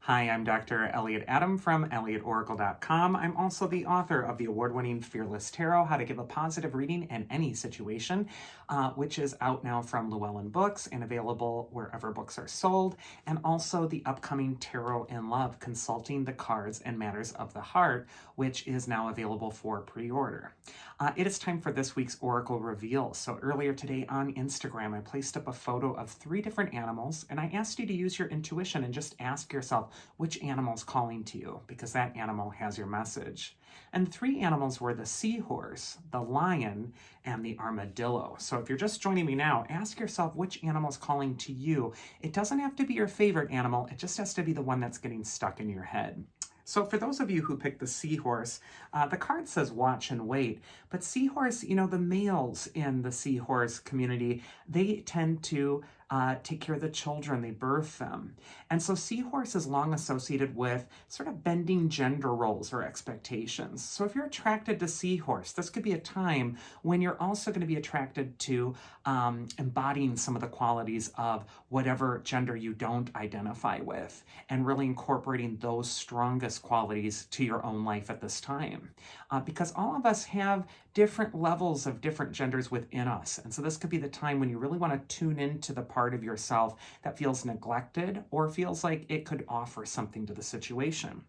Hi, I'm Dr. Elliot Adam from ElliotOracle.com. I'm also the author of the award-winning Fearless Tarot, How to Give a Positive Reading in Any Situation, which is out now from Llewellyn Books and available wherever books are sold, and also the upcoming Tarot in Love, Consulting the Cards and Matters of the Heart, which is now available for pre-order. It is time for this week's Oracle Reveal. So earlier today on Instagram, I placed up a photo of 3 different animals, and I asked you to use your intuition and just ask yourself, which animal's calling to you, because that animal has your message. And the 3 animals were the seahorse, the lion, and the armadillo. So if you're just joining me now, ask yourself which animal's calling to you. It doesn't have to be your favorite animal, it just has to be the one that's getting stuck in your head. So for those of you who picked the seahorse, the card says watch and wait. But seahorse, the males in the seahorse community, they tend to take care of the children, they birth them. And so seahorse is long associated with sort of bending gender roles or expectations. So if you're attracted to seahorse, this could be a time when you're also going to be attracted to embodying some of the qualities of whatever gender you don't identify with, and really incorporating those strongest qualities to your own life at this time. Because all of us have different levels of different genders within us. And so this could be the time when you really want to tune into the part of yourself that feels neglected or feels like it could offer something to the situation.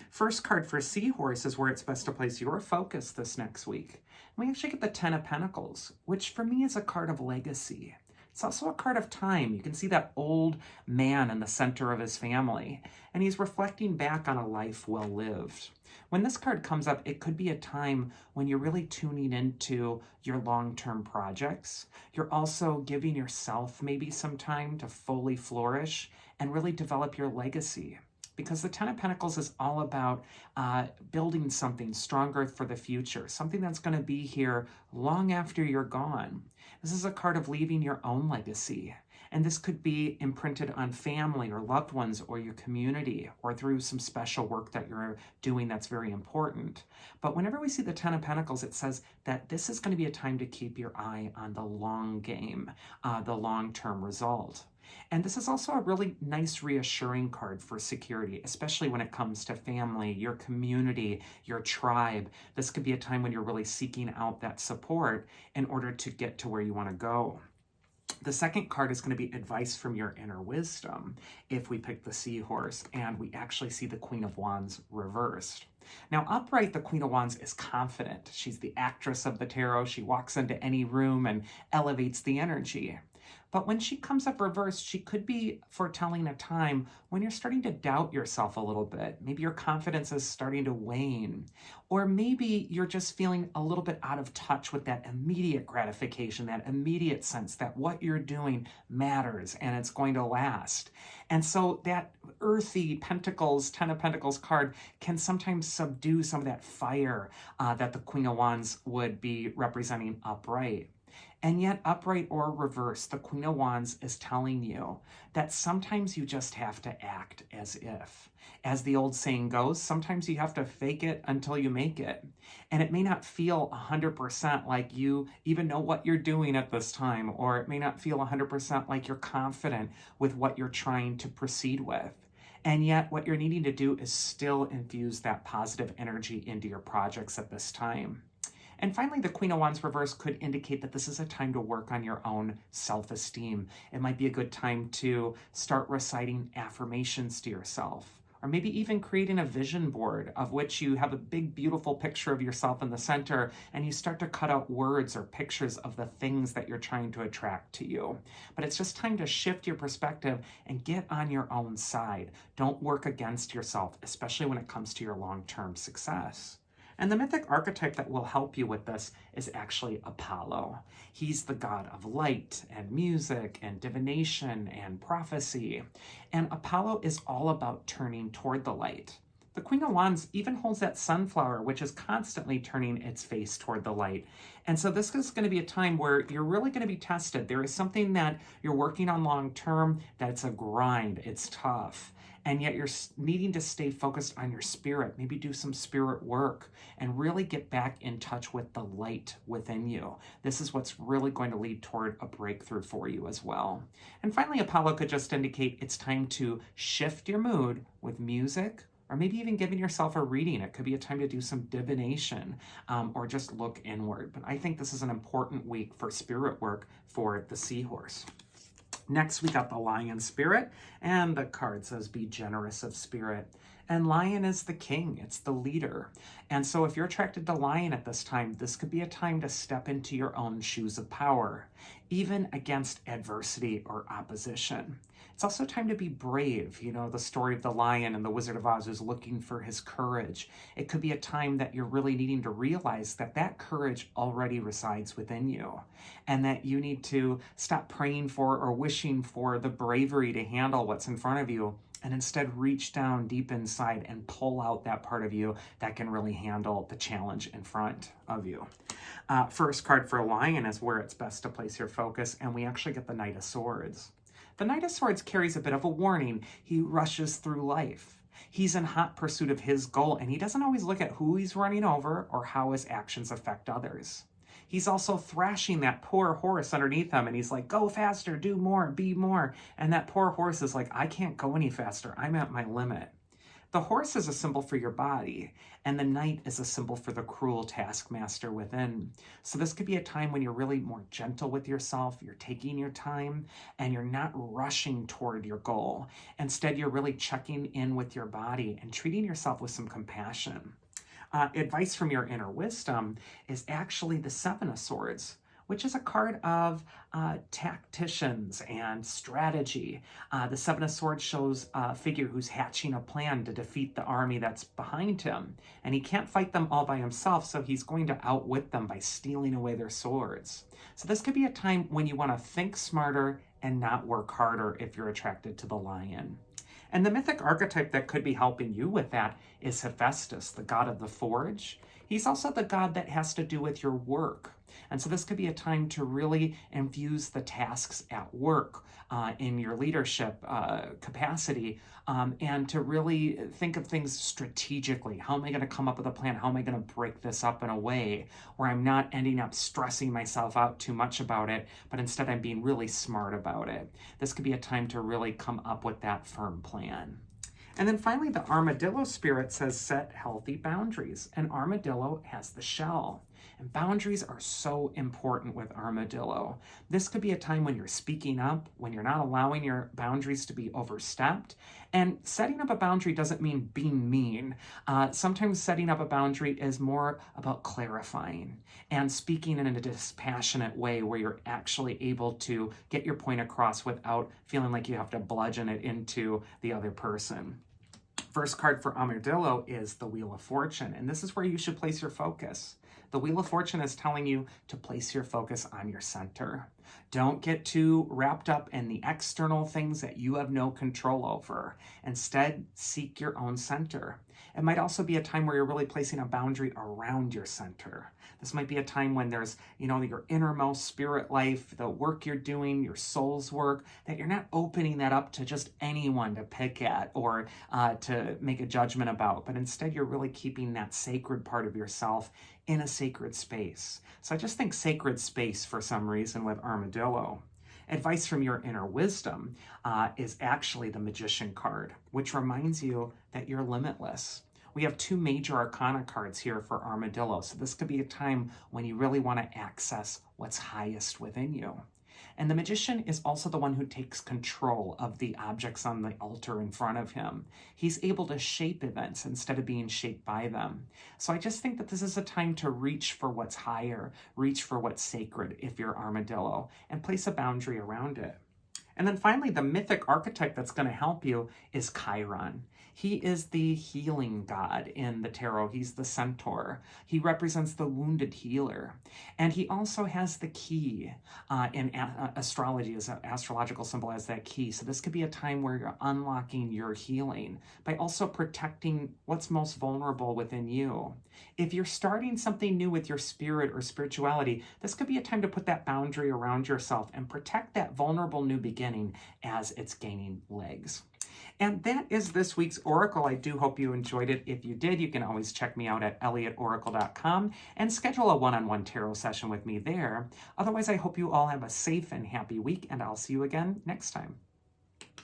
First card for Seahorse is where it's best to place your focus this next week. And we actually get the 10 of Pentacles, which for me is a card of legacy. It's also a card of time. You can see that old man in the center of his family, and he's reflecting back on a life well lived. When this card comes up, it could be a time when you're really tuning into your long-term projects. You're also giving yourself maybe some time to fully flourish and really develop your legacy. Because the 10 of Pentacles is all about building something stronger for the future, something that's going to be here long after you're gone. This is a card of leaving your own legacy. And this could be imprinted on family or loved ones or your community or through some special work that you're doing that's very important. But whenever we see the 10 of Pentacles, it says that this is going to be a time to keep your eye on the long game, the long-term result. And this is also a really nice reassuring card for security, especially when it comes to family, your community, your tribe. This could be a time when you're really seeking out that support in order to get to where you want to go. The second card is going to be advice from your inner wisdom if we pick the seahorse and we actually see the Queen of Wands reversed. Now, upright, the Queen of Wands is confident. She's the actress of the tarot. She walks into any room and elevates the energy. But when she comes up reversed, she could be foretelling a time when you're starting to doubt yourself a little bit. Maybe your confidence is starting to wane. Or maybe you're just feeling a little bit out of touch with that immediate gratification, that immediate sense that what you're doing matters and it's going to last. And so that earthy Pentacles, 10 of Pentacles card can sometimes subdue some of that fire that the Queen of Wands would be representing upright. And yet, upright or reverse, the Queen of Wands is telling you that sometimes you just have to act as if. As the old saying goes, sometimes you have to fake it until you make it. And it may not feel 100% like you even know what you're doing at this time, or it may not feel 100% like you're confident with what you're trying to proceed with. And yet, what you're needing to do is still infuse that positive energy into your projects at this time. And finally, the Queen of Wands reverse could indicate that this is a time to work on your own self-esteem. It might be a good time to start reciting affirmations to yourself, or maybe even creating a vision board of which you have a big, beautiful picture of yourself in the center, and you start to cut out words or pictures of the things that you're trying to attract to you. But it's just time to shift your perspective and get on your own side. Don't work against yourself, especially when it comes to your long-term success. And the mythic archetype that will help you with this is actually Apollo. He's the god of light and music and divination and prophecy. And Apollo is all about turning toward the light. The Queen of Wands even holds that sunflower, which is constantly turning its face toward the light. And so this is going to be a time where you're really going to be tested. There is something that you're working on long term, that it's a grind, it's tough. And yet you're needing to stay focused on your spirit, maybe do some spirit work and really get back in touch with the light within you. This is what's really going to lead toward a breakthrough for you as well. And finally, Apollo could just indicate it's time to shift your mood with music, or maybe even giving yourself a reading. It could be a time to do some divination or just look inward. But I think this is an important week for spirit work for the Seahorse. Next, we got the Lion spirit, and the card says, be generous of spirit. And Lion is the king, it's the leader. And so if you're attracted to Lion at this time, this could be a time to step into your own shoes of power, even against adversity or opposition. It's also time to be brave. You know, the story of the lion and the Wizard of Oz who's looking for his courage. It could be a time that you're really needing to realize that that courage already resides within you, and that you need to stop praying for or wishing for the bravery to handle what's in front of you, and instead reach down deep inside and pull out that part of you that can really handle the challenge in front of you. First card for Lion is where it's best to place your focus, and we actually get the Knight of Swords. The Knight of Swords carries a bit of a warning. He rushes through life. He's in hot pursuit of his goal, and he doesn't always look at who he's running over or how his actions affect others. He's also thrashing that poor horse underneath him, and he's like, go faster, do more, be more. And that poor horse is like, I can't go any faster. I'm at my limit. The horse is a symbol for your body, and the knight is a symbol for the cruel taskmaster within. So this could be a time when you're really more gentle with yourself, you're taking your time, and you're not rushing toward your goal. Instead, you're really checking in with your body and treating yourself with some compassion. Advice from your inner wisdom is actually the Seven of Swords, which is a card of tacticians and strategy. The Seven of Swords shows a figure who's hatching a plan to defeat the army that's behind him. And he can't fight them all by himself, so he's going to outwit them by stealing away their swords. So this could be a time when you want to think smarter and not work harder if you're attracted to the lion. And the mythic archetype that could be helping you with that is Hephaestus, the god of the forge. He's also the god that has to do with your work. And so this could be a time to really infuse the tasks at work in your leadership capacity and to really think of things strategically. How am I going to come up with a plan? How am I going to break this up in a way where I'm not ending up stressing myself out too much about it, but instead I'm being really smart about it? This could be a time to really come up with that firm plan. And then finally, the Armadillo spirit says set healthy boundaries. And Armadillo has the shell. And boundaries are so important with Armadillo. This could be a time when you're speaking up, when you're not allowing your boundaries to be overstepped. And setting up a boundary doesn't mean being mean. Sometimes setting up a boundary is more about clarifying and speaking in a dispassionate way where you're actually able to get your point across without feeling like you have to bludgeon it into the other person. First card for Armadillo is the Wheel of Fortune, and this is where you should place your focus. The Wheel of Fortune is telling you to place your focus on your center. Don't get too wrapped up in the external things that you have no control over. Instead, seek your own center. It might also be a time where you're really placing a boundary around your center. This might be a time when there's, your innermost spirit life, the work you're doing, your soul's work, that you're not opening that up to just anyone to pick at or to make a judgment about, but instead you're really keeping that sacred part of yourself in a sacred space. So I just think sacred space for some reason with Armadillo. Advice from your inner wisdom is actually the Magician card, which reminds you that you're limitless. We have two major arcana cards here for Armadillo, so this could be a time when you really want to access what's highest within you. And the Magician is also the one who takes control of the objects on the altar in front of him. He's able to shape events instead of being shaped by them. So I just think that this is a time to reach for what's higher, reach for what's sacred if you're Armadillo, and place a boundary around it. And then finally, the mythic archetype that's going to help you is Chiron. He is the healing god in the tarot. He's the centaur. He represents the wounded healer. And he also has the key in astrology, as an astrological symbol, as that key. So this could be a time where you're unlocking your healing by also protecting what's most vulnerable within you. If you're starting something new with your spirit or spirituality, this could be a time to put that boundary around yourself and protect that vulnerable new beginning as it's gaining legs. And that is this week's Oracle. I do hope you enjoyed it. If you did, you can always check me out at elliotoracle.com and schedule a one-on-one tarot session with me there. Otherwise, I hope you all have a safe and happy week, and I'll see you again next time.